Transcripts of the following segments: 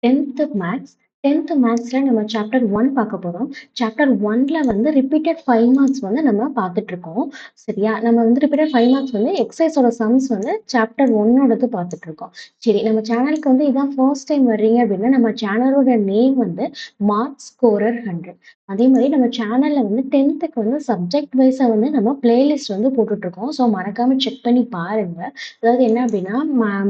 10th maths. 10th மேத்ஸ்ல நம்ம chapter 1 பார்க்க போறோம். சாப்டர் 1ல வந்து ரிப்பீட்டட் 5 மார்க்ஸ் வந்து நம்ம பார்த்துட்டுருக்கோம். சரியா? நம்ம வந்து ரிப்பீட்டட் 5 மார்க்ஸ் வந்து எக்ஸர்சைஸோட சம்ஸ் வந்து சாப்டர் 1ஓடது பார்த்துட்டுருக்கோம். சரி, நம்ம சேனலுக்கு வந்து இதான் ஃபர்ஸ்ட் டைம் வர்றீங்க அப்படின்னா, நம்ம சேனலோட நேம் வந்து மார்க் ஸ்கோரர் 100. அதே மாரி நம்ம சேனல்ல வந்து 10த்துக்கு வந்து சப்ஜெக்ட் வைஸா வந்து நம்ம பிளேலிஸ்ட் வந்து போட்டுட்டுருக்கோம். ஸோ மறக்காம செக் பண்ணி பாருங்க. அதாவது என்ன அப்படின்னா,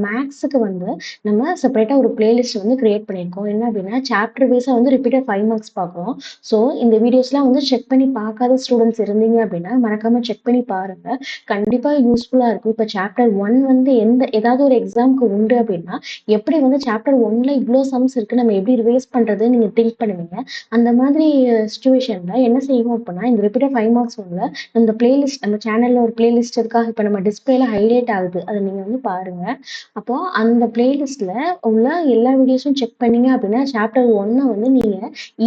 மேத்ஸுக்கு வந்து நம்ம செப்பரேட்டா ஒரு பிளேலிஸ்ட் வந்து கிரியேட் பண்ணியிருக்கோம். என்ன அப்படின்னா, சாப்டர் வைஸா வந்து ரிப்பீட்டட் 5 மார்க்ஸ் பார்க்குறோம். ஸோ இந்த வீடியோஸ்லாம் வந்து செக் பண்ணி பார்க்காத ஸ்டூடெண்ட்ஸ் இருந்தீங்க அப்படின்னா, மறக்காம செக் பண்ணி பாருங்க. கண்டிப்பா யூஸ்ஃபுல்லா இருக்கும். இப்ப சாப்டர் 1 வந்து ஏதாவது ஒரு எக்ஸாம்க்கு உண்டு அப்படின்னா, எப்படி வந்து சாப்டர் 1ல இவ்ளோ சம்ஸ் இருக்கு, நம்ம எப்படி ரிவைஸ் பண்றதுன்னு நீங்க திங்க் பண்ணுவீங்க. அந்த மாதிரி சிச்சுவேஷன்ல என்ன செய்வோம் அப்படின்னா, இந்த ரிப்பீட்டட் 5 மார்க்ஸ் ஒன்ல இந்த பிளேலிஸ்ட் நம்ம சேனல்ல ஒரு பிளேலிஸ்ட் இருக்கா, இப்ப நம்ம டிஸ்பிளேல ஹைலைட் ஆகுது. அத நீங்க வந்து பாருங்க. அப்போ அந்த பிளேலிஸ்ட்ல உள்ள எல்லா வீடியோஸும் செக் பண்ணீங்க அப்படின்னா, சாப்டர் 1 வந்து நீங்க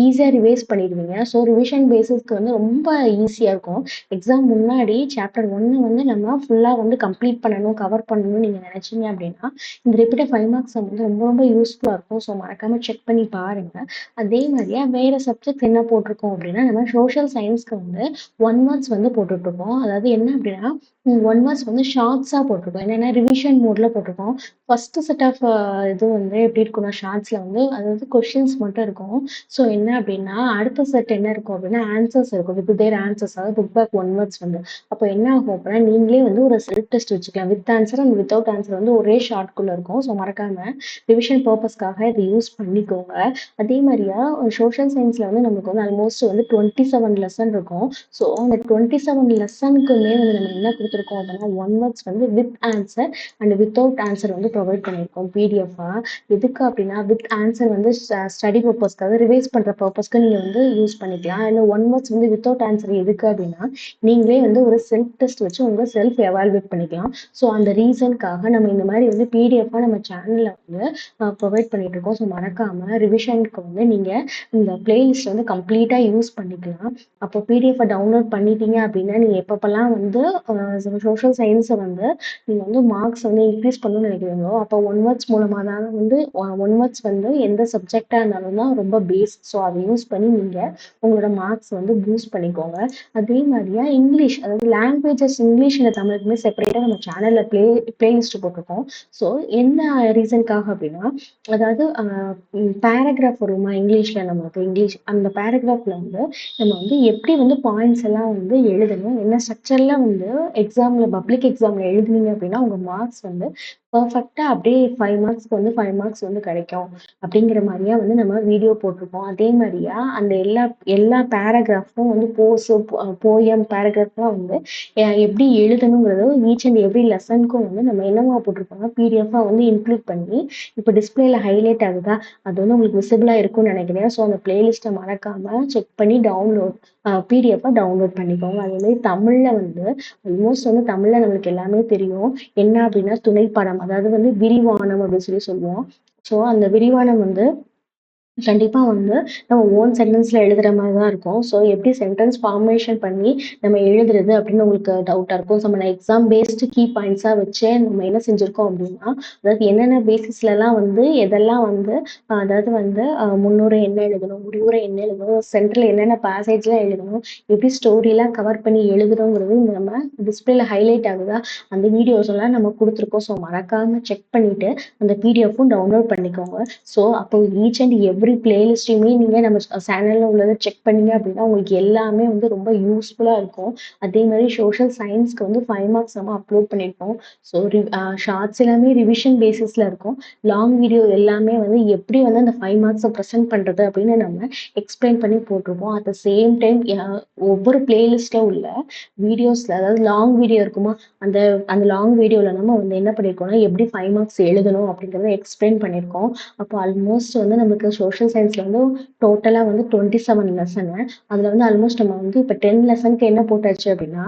ஈஸியா ரிவைஸ் பண்ணிடுவீங்க. ஸோ ரிவிஷன் பேசிஸ்க்கு வந்து ரொம்ப ஈஸியா இருக்கும். எக்ஸாம் முன்னாடி சாப்டர் 1 வந்து நம்ம ஃபுல்லா வந்து கம்ப்ளீட் பண்ணணும், கவர் பண்ணணும்னு நீங்க நினைச்சீங்க அப்படின்னா, இந்த ரிப்பீட்டட் 5 மார்க்ஸ் வந்து ரொம்ப ரொம்ப யூஸ்ஃபுல்லா இருக்கும். ஸோ மறக்காம செக் பண்ணி பாருங்க. அதே மாதிரியா வேற சப்ஜெக்ட் என்ன போட்டிருக்கோம் அப்படின்னா, நம்ம சோஷியல் சயின்ஸ்க்கு வந்து 1 மார்க்ஸ் வந்து போட்டுட்ருக்கோம். அதாவது என்ன அப்படின்னா, 1 மார்க்ஸ் வந்து ஷார்ட்ஸா போட்டிருக்கோம். என்னன்னா ரிவிஷன் மோட்ல போட்டிருக்கோம். ஃபர்ஸ்ட் செட் ஆஃப் இது வந்து எப்படி இருக்கும்னா, ஷார்ட்ஸ்ல வந்து அதாவது கொஸ்டின்ஸ் மட்டும் இருக்கும். ஸோ என்ன அப்படின்னா, அடுத்த செட் என்ன இருக்கும் அப்படின்னா, ஆன்சர்ஸ் இருக்கும். வித் தேர் ஆன்சர்ஸ், அதாவது புக் பேக் 1 வேர்ட்ஸ் வந்து. அப்போ என்ன ஆகும் அப்படின்னா, நீங்களே வந்து ஒரு செல்ஃப் டெஸ்ட் வச்சுக்கலாம். With answer and without answer வந்து ஒரே ஷார்ட்குள்ள இருக்கும். ஸோ மறக்காம ரிவிஷன் பர்பஸ்க்காக இதை யூஸ் பண்ணிக்கோங்க. அதே மாதிரியா சோஷியல் சயின்ஸ்ல வந்து நமக்கு வந்து ஆல்மோஸ்ட் வந்து 27 லெசன் இருக்கும். ஸோ அந்த 27 லெசனுக்குமே வந்து நம்ம என்ன கொடுத்துருக்கோம் அப்படின்னா, 1 வேர்ட்ஸ் வந்து with answer and without answer வந்து ப்ரொவைட் பண்ணியிருக்கோம் பிடிஎஃபா. எதுக்கு அப்படின்னா, வித் ஆன்சர் வந்து ஸ்டடி பர்பஸ்க்காக ரிவைஸ் பண்ற பர்பஸ்க்கு நீங்க வந்து யூஸ் பண்ணிக்கலாம். இல்லை 1 வேர்ட்ஸ் வந்து வித்தவுட் ஆன்சர் எதுக்கு அப்படின்னா, நீங்களே வந்து ஒரு செல்ஃப் டெஸ்ட் வச்சு உங்க செல்ஃப் எவால்வேட் பண்ணிக்கலாம். ஸோ அந்த ரீசனுக்காக நம்ம இந்த மாதிரி வந்து பிடிஎஃபா நம்ம சேனல்ல வந்து ப்ரொவைட் பண்ணிட்டு இருக்கோம். ஸோ மறக்காம ரிவிஷனுக்கு வந்து நீங்க இந்த பிளேலிஸ்ட் வந்து கம்ப்ளீட்டா யூஸ் பண்ணிக்கலாம். அப்போ பிடிஎஃப் டவுன்லோட் பண்ணிட்டீங்க அப்படின்னா, நீங்க எப்பப்பெல்லாம் வந்து சோஷியல் சயின்ஸை வந்து நீங்க வந்து மார்க்ஸ் வந்து இன்க்ரீஸ் பண்ணணும்னு நினைக்கிறீங்களோ, அப்போ 1 வேர்ட்ஸ் மூலமா தான் வந்து 1 வேர்ட்ஸ் வந்து எந்த சப்ஜெக்டா இருந்தாலும் தான் ரொம்ப பேஸ். ஸோ அதை யூஸ் பண்ணி நீங்க உங்களோட மார்க்ஸ் வந்து பூஸ்ட் பண்ணிக்கோங்க. அதே மாதிரியா இங்கிலீஷ், அதாவது லாங்குவேஜஸ் இங்கிலீஷ் இல்லை தமிழுக்குமே செப்பரேட்டா நம்ம சேனல்ல பிளேலிஸ்ட் போட்டிருக்கோம். ஸோ என்ன ரீசனுக்காக அப்படின்னா, அதாவது பேராகிராஃப் வருமா இங்கிலீஷ்ல, நமக்கு இங்கிலீஷ் அந்த பேராகிராஃப்ல வந்து நம்ம வந்து எப்படி வந்து பாயிண்ட்ஸ் எல்லாம் வந்து எழுதணும், என்ன ஸ்ட்ரக்சர்ல வந்து எக்ஸாம்ல பப்ளிக் எக்ஸாம்ல எழுதுனீங்க அப்படின்னா உங்க மார்க்ஸ் வந்து பெர்ஃபெக்ட்டா அப்படியே 5 மார்க்ஸ்க்கு வந்து 5 மார்க்ஸ் வந்து கிடைக்கும் அப்படிங்கிற மாதிரியா வந்து நம்ம வீடியோ போட்டிருக்கோம். அதே மாதிரியா அந்த எல்லா எல்லா பேராகிராஃபும் வந்து போயம் பேராகிராஃப்லாம் வந்து எப்படி எழுதணுங்கிறது ஈச் அண்ட் எவ்ரி லெசனுக்கும் வந்து நம்ம என்னவா போட்டிருக்கோம்னா பிடிஎஃபா வந்து இன்க்ளூட் பண்ணி இப்போ டிஸ்பிளேல ஹைலைட் ஆகுதா, அது வந்து உங்களுக்கு விசிபிளா இருக்கும்னு நினைக்கிறேன். ஸோ அந்த பிளேலிஸ்ட்டை மறக்காம செக் பண்ணி பிடிஎஃபா டவுன்லோட் பண்ணிக்கோங்க. அதே மாதிரி தமிழ்ல வந்து ஆல்மோஸ்ட் வந்து தமிழ்ல நம்மளுக்கு எல்லாமே தெரியும். என்ன அப்படின்னா துணைப்படம், அதாவது வந்து விரிவானம் அப்படின்னு சொல்லுவோம். ஸோ அந்த விரிவானம் வந்து கண்டிப்பா வந்து நம்ம ஓன் சென்டென்ஸ்ல எழுதுற மாதிரி தான் இருக்கும். ஸோ எப்படி சென்டென்ஸ் ஃபார்மேஷன் பண்ணி நம்ம எழுதுறது அப்படின்னு உங்களுக்கு டவுட்டா இருக்கும். ஸோ நம்ம எக்ஸாம் பேஸ்டு கீ பாயிண்ட்ஸா வச்சு நம்ம என்ன செஞ்சிருக்கோம் அப்படின்னா, அதாவது என்னென்ன பேசிஸ்லலாம் வந்து எதெல்லாம் வந்து அதாவது வந்து முன்னுரை என்ன எழுதணும், முடிவுரை என்ன எழுதணும், சென்டர்ல என்னென்ன பேசேஜ்லாம் எழுதணும், எப்படி ஸ்டோரிலாம் கவர் பண்ணி எழுதுறோங்கிறது இந்த நம்ம டிஸ்பிளேல ஹைலைட் ஆகுதா, அந்த வீடியோஸ் எல்லாம் நம்ம கொடுத்துருக்கோம். ஸோ மறக்காம செக் பண்ணிட்டு அந்த பிடிஎஃப்பும் டவுன்லோட் பண்ணிக்கோங்க. ஸோ அப்போ ஈச் அண்ட் எவ்ரி பிளேலிஸ்ட்டையுமே நீங்க நம்ம சேனல்ல உள்ளதை செக் பண்ணீங்க அப்படின்னா உங்களுக்கு எல்லாமே வந்து ரொம்ப யூஸ்ஃபுல்லா இருக்கும். அதே மாதிரி சோஷியல் சயின்ஸ்க்கு வந்து 5 மார்க்ஸ் நம்ம அப்லோட் பண்ணியிருக்கோம். ஸோ ஷார்ட்ஸ் எல்லாமே ரிவிஷன் பேசிஸ்ல இருக்கும். லாங் வீடியோ எல்லாமே வந்து எப்படி வந்து அந்த 5 மார்க்ஸை ப்ரெசென்ட் பண்றது அப்படின்னு நம்ம எக்ஸ்பிளைன் பண்ணி போட்டிருப்போம். அட் த சேம் டைம் ஒவ்வொரு பிளேலிஸ்ட்ல உள்ள வீடியோஸ்ல, அதாவது லாங் வீடியோ இருக்குமா, அந்த அந்த லாங் வீடியோல நம்ம வந்து என்ன பண்ணியிருக்கோம்னா எப்படி 5 மார்க்ஸ் எழுதணும் அப்படிங்கிறத எக்ஸ்பிளைன் பண்ணியிருக்கோம். அப்போ ஆல்மோஸ்ட் வந்து நமக்கு சோஷியல் சயின்ஸ்ல வந்து டோட்டலா வந்து 27 லெசனு. அதுல வந்து ஆல்மோஸ்ட் நம்ம வந்து இப்போ 10 லெசனுக்கு என்ன போட்டாச்சு அப்படின்னா,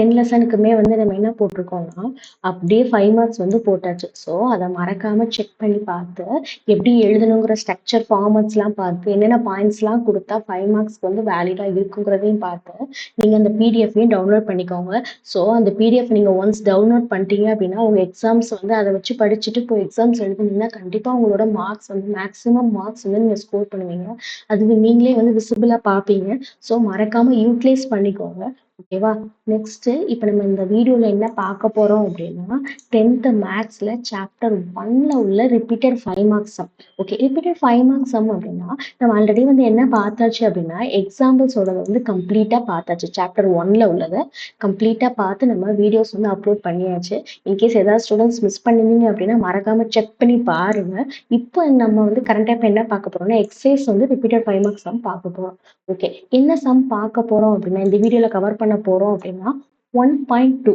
10 லெசனுக்குமே வந்து நம்ம என்ன போட்டிருக்கோம்னா, அப்படியே 5 மார்க்ஸ் வந்து போட்டாச்சு. ஸோ, அத மறக்காம செக் பண்ணி பார்த்து, எப்படி எழுதணுங்கிற ஸ்ட்ரக்சர், ஃபார்மட்ஸ்லாம் பார்த்து, என்னென்ன பாயிண்ட்ஸ்லாம் குடுத்தா 5 மார்க்ஸ்க்கு வந்து வேலிடா இருக்குங்கிறதையும் பார்த்து, நீங்க அந்த பிடிஎஃப்பையும் டவுன்லோட் பண்ணிக்கோங்க. ஸோ, அந்த பிடிஎஃப் நீங்க ஒன்ஸ் டவுன்லோட் பண்ணிட்டீங்க அப்படின்னா, உங்க எக்ஸாம்ஸ் வந்து அத வச்சு படிச்சுட்டு போய் எக்ஸாம்ஸ் எழுதுனீங்கன்னா, கண்டிப்பா உங்களோட மார்க்ஸ் வந்து மேக்ஸிமம் மார்க்ஸ் வந்து நீங்க ஸ்கோர் பண்ணுவீங்க. அது நீங்களே வந்து விசிபிளா பார்ப்பீங்க. ஸோ, மறக்காம யூட்டிலைஸ் பண்ணிக்கோங்க. ஓகேவா? நெக்ஸ்ட்டு இப்ப நம்ம இந்த வீடியோல என்ன பார்க்க போறோம் அப்படின்னா, 10th மேத்ஸ்ல சாப்டர் 1ல உள்ள repeated 5 marks sum. Okay. Repeated 5 marks sum அப்படின்னா, நம்ம ஆல்ரெடி வந்து என்ன பார்த்தாச்சு அப்படின்னா, எக்ஸாம்பிள்ஸோடத வந்து கம்ப்ளீட்டா பார்த்தாச்சு. சாப்டர் 1ல உள்ளத கம்ப்ளீட்டா பார்த்து நம்ம வீடியோஸ் வந்து அப்லோட் பண்ணியாச்சு. இன்கேஸ் ஏதாவது ஸ்டூடண்ட்ஸ் மிஸ் பண்ணிருந்தீங்க அப்படின்னா, மறக்காம செக் பண்ணி பாருங்க. இப்போ நம்ம வந்து கரண்ட்டா இப்ப என்ன பார்க்க போறோம்னா, எக்ஸர்சைஸ் வந்து ரிப்பீட்டட் 5 மார்க்ஸ் சம் பார்க்க போறோம். ஓகே. என்ன சம் பார்க்க போறோம் அப்படின்னா, இந்த வீடியோல கவர் பண்ண போறோம் அப்படின்னா, 1.2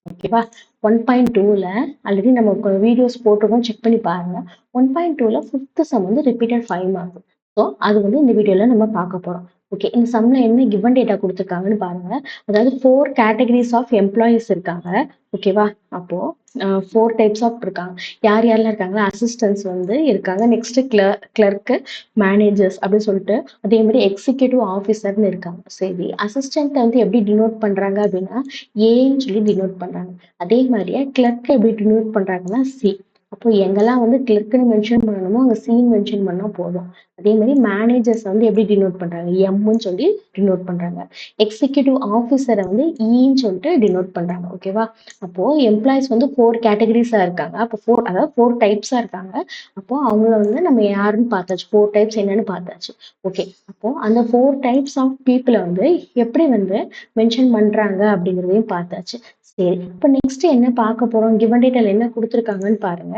ஓகேவா? 1.2ல ஆல்ரெடி நம்ம வீடியோஸ் போட்டிருக்கோம். செக் பண்ணி பாருங்க. 1.2ல 5th சம் வந்து ரிப்பீட்டட் 5 மார்க்ஸ். ஸோ, அது வந்து இந்த வீடியோல நம்ம பார்க்க போறோம். ஓகே. இந்த சம்ல என்ன கிவன் டேட்டா குடுத்துருக்காங்கன்னு பாருங்க. அதாவது 4 கேட்டகரிஸ் ஆஃப் எம்ப்ளாயீஸ் இருக்காங்க. ஓகேவா? அப்போ 4 டைப்ஸ் ஆஃப் இருக்காங்க. யார் யாரெல்லாம் இருக்காங்க? அசிஸ்டன்ட்ஸ் வந்து இருக்காங்க. நெக்ஸ்ட் கிளர்க்கு, மேனேஜர்ஸ் அப்படின்னு சொல்லிட்டு அதே மாதிரி எக்ஸிக்யூட்டிவ் ஆஃபீஸர்னு இருக்காங்க. சரி. அசிஸ்டன்ட் வந்து எப்படி டினோட் பண்றாங்க அப்படின்னா, ஏன்னு சொல்லி டினோட் பண்றாங்க. அதே மாதிரியே கிளர்க் எப்படி டினோட் பண்றாங்கன்னா, சி. அப்போ எங்கெல்லாம் வந்து கிளர்க்னு மென்ஷன் பண்ணணுமோ அங்க சின்னு மென்ஷன் பண்ணா போதும். அதே மாதிரி மேனேஜர்ஸ் வந்து எப்படி டினோட் பண்றாங்க? எம்ன்னு சொல்லி டினோட் பண்றாங்க. எக்ஸிக்யூட்டிவ் ஆஃபீஸரை வந்து ஈன்னு சொல்லிட்டு டினோட் பண்றாங்க. ஓகேவா? அப்போ எம்ப்ளாயிஸ் வந்து 4 கேட்டகரிஸா இருக்காங்க. அப்போ 4 அதாவது 4 டைப்ஸா இருக்காங்க. அப்போ அவங்கள வந்து நம்ம யாருன்னு பார்த்தாச்சு. 4 டைப்ஸ் என்னன்னு பார்த்தாச்சு. ஓகே. அப்போ அந்த 4 டைப்ஸ் ஆஃப் பீப்புள வந்து எப்படி வந்து மென்ஷன் பண்றாங்க அப்படிங்கிறதையும் பார்த்தாச்சு. சரி. இப்ப நெக்ஸ்ட் என்ன பார்க்க போறோம்? கிவன் டேட்டால என்ன குடுத்துருக்காங்கன்னு பாருங்க.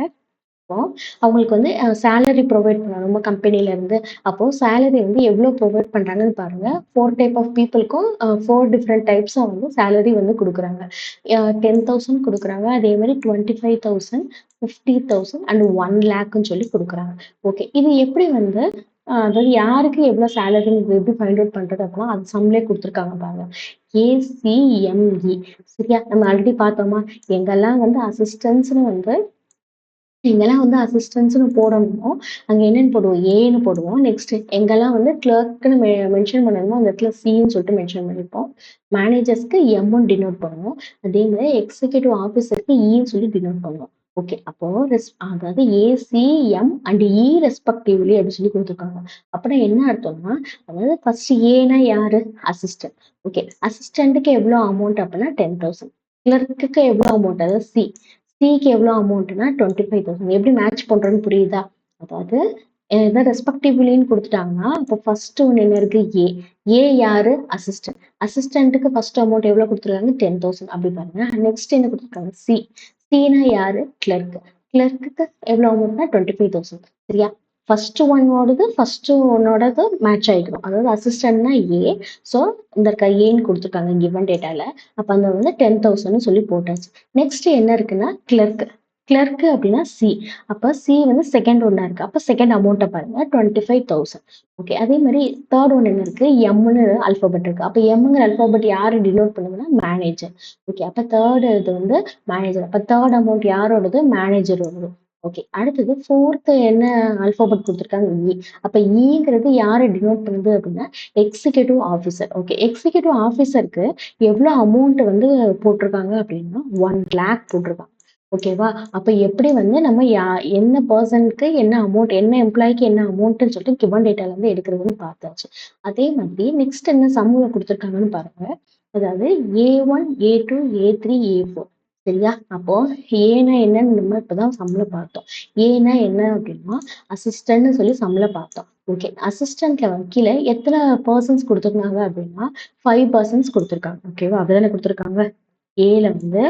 அப்போ அவங்களுக்கு வந்து சேலரி ப்ரொவைட் பண்ணணும் நம்ம கம்பெனில இருந்து. அப்போ சேலரி வந்து எவ்வளோ ப்ரொவைட் பண்றாங்கன்னு பாருங்க. 4 டைப் ஆஃப் பீப்புளுக்கும் 4 டிஃபரெண்ட் டைப்ஸா வந்து சேலரி வந்து குடுக்குறாங்க. 10,000 குடுக்குறாங்க. அதே மாதிரி 25,000, 50,000 அண்ட் 1,00,000ன்னு சொல்லி குடுக்குறாங்க. ஓகே. இது எப்படி வந்து அதாவது யாருக்கு எவ்வளோ சேலரி எப்படி ஃபைண்ட் அவுட் பண்றது அப்படின்னா, அது சம்லேயே குடுத்துருக்காங்க பாருங்க. ஏசிஎம்இ. சரியா? நம்ம ஆல்ரெடி பார்த்தோமா? எங்கெல்லாம் வந்து அசிஸ்டன்ட்ஸ்ன்னு வந்து எங்கெல்லாம் வந்து அசிஸ்டன்ட்ஸ்ன்னு போடணுமோ, அங்க என்னன்னு போடுவோம்? ஏன்னு போடுவோம். நெக்ஸ்ட் எங்கெல்லாம் வந்து கிளர்க்ன்னு மென்ஷன் பண்ணணுமோ, அந்த இடத்துல சின்னு சொல்லிட்டு மென்ஷன் பண்ணிப்போம். மேனேஜர்ஸ்க்கு எம்ன்னு டினோட் பண்ணுவோம். அதே மாதிரி எக்ஸிக்யூட்டிவ் ஆஃபீஸருக்கு ஈன்னு சொல்லி டினோட் பண்ணுவோம். ஓகே. அப்போ அதாவது ஏசிஎம் அண்ட் இ ரெஸ்பெக்டிவ்லி அப்படின்னு சொல்லி குடுத்துருக்காங்க. அப்படின்னா என்ன அர்த்தம்னா, அதாவது ஃபர்ஸ்ட் ஏன்னா யாரு? அசிஸ்டன்ட். ஓகே. அசிஸ்டன்ட்க்கு எவ்வளோ அமௌண்ட் அப்படின்னா 10,000. கிளர்க்குக்கு எவ்வளோ அமௌண்ட்? அதாவது சி. சிக்கு எவ்வளோ அமௌண்ட்னா 25,000. எப்படி மேட்ச் பண்றோம்னு புரியுதா? அதாவது இதான் ரெஸ்பெக்டிவ்லின்னு குடுத்துட்டாங்கன்னா, இப்போ ஃபர்ஸ்ட் ஒண்ணு என்ன இருக்கு? ஏ. ஏ யாரு? அசிஸ்டன்ட். அசிஸ்டன்ட்க்கு ஃபர்ஸ்ட் அமௌண்ட் எவ்வளோ குடுத்துருக்காங்க? 10,000 அப்படி பாருங்க. நெக்ஸ்ட் என்ன குடுத்துருக்காங்க? சி. சின்னா யாரு? கிளர்க். கிளர்க்குக்கு எவ்வளோ அமௌண்ட்னா 25,000. சரியா? ஃபர்ஸ்ட் ஒன்னோடது மேட்ச் ஆயிக்கணும். அதாவது அசிஸ்டன்ட்னா ஏ. ஸோ இந்த இருக்க ஏன்னு குடுத்துருக்காங்க கிவன் டேட்டால. அப்ப அந்த வந்து 10,000ன்னு சொல்லி போட்டாச்சு. நெக்ஸ்ட் என்ன இருக்குன்னா கிளர்க். கிளர்க் அப்படின்னா சி. அப்ப சி வந்து செகண்ட் ஒன்னா இருக்கு. அப்ப செகண்ட் அமௌண்ட்டை பாருங்க 25,000. ஓகே. அதே மாதிரி தேர்ட் ஒன் என்ன இருக்கு? எம்னு அல்பாபெட் இருக்கு. அப்ப எம்ங்கிற அல்பாபெட் யாரு டினோட் பண்ணுதுன்னா மேனேஜர். ஓகே. அப்ப தேர்ட் இது வந்து மேனேஜர். அப்ப தேர்ட் அமௌண்ட் யாரோடது? மேனேஜரோடது. ஓகே. அடுத்தது ஃபோர்த் என்ன அல்பாபெட் கொடுத்துருக்காங்க? இ. அப்ப ஈங்கிறது யாரை டினோட் பண்ணுது அப்படின்னா எக்ஸிக்யூட்டிவ் ஆஃபீஸர். ஓகே. எக்ஸிக்யூட்டிவ் ஆஃபீஸருக்கு எவ்வளோ அமௌண்ட் வந்து போட்டிருக்காங்க அப்படின்னா 1,00,000 போட்டிருக்காங்க. ஓகேவா? அப்ப எப்படி வந்து நம்ம என்ன பர்சனுக்கு என்ன அமௌண்ட், என்ன எம்ப்ளாய்க்கு என்ன அமௌண்ட்ன்னு சொல்லிட்டு கிவன் டேட்டால இருந்து எடுக்கிறதுன்னு பார்த்தாச்சு. அதே மாதிரி நெக்ஸ்ட் என்ன சம்முல கொடுத்துருக்காங்கன்னு பாருங்க. அதாவது A1, A2, A3, A4. சரியா? அப்போ ஏன்னா என்னன்னு நம்ம இப்பதான் சம்ல பார்த்தோம். ஏன்னா என்ன அப்படின்னா அசிஸ்டன்ட்னு சொல்லி சம்ல பார்த்தோம். ஓகே. அசிஸ்டன்ட்ல வந்து கீழே எத்தனை பர்சன்ஸ் கொடுத்துருக்காங்க அப்படின்னா 5 பர்சன்ஸ் கொடுத்துருக்காங்க. ஓகேவா? அப்படிதானே கொடுத்துருக்காங்க. ஏல வந்து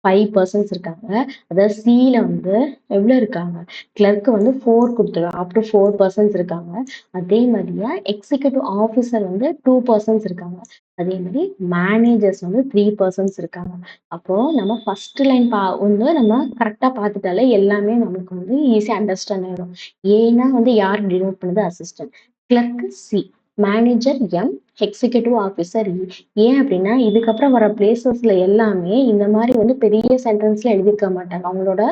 5 பெர்சன்ஸ் இருக்காங்க. அதாவது சில வந்து எவ்வளோ இருக்காங்க? கிளர்க் வந்து 4 குடுத்துருக்காங்க. அப் டூ 4 பெர்சன்ஸ் இருக்காங்க. அதே மாதிரியா எக்ஸிக்யூட்டிவ் ஆஃபீஸர் வந்து 2 பெர்சன்ஸ் இருக்காங்க. அதே மாதிரி மேனேஜர்ஸ் வந்து 3 பெர்சன்ஸ் இருக்காங்க. அப்போ நம்ம ஃபர்ஸ்ட் லைன் வந்து நம்ம கரெக்ட்டா பார்த்துட்டாலே எல்லாமே நமக்கு வந்து ஈஸியா அண்டர்ஸ்டாண்ட் ஆயிடும். ஏன்னா வந்து யார் டினோட் பண்ணுது? Assistant. Clerk C. Manager M, executive officer E. ஏன் அப்படின்னா இதுக்கப்புறம் வர பிளேசஸ்ல எல்லாமே இந்த மாதிரி வந்து பெரிய சென்டென்ஸ்ல எழுதியிருக்க மாட்டாங்க. அவங்களோட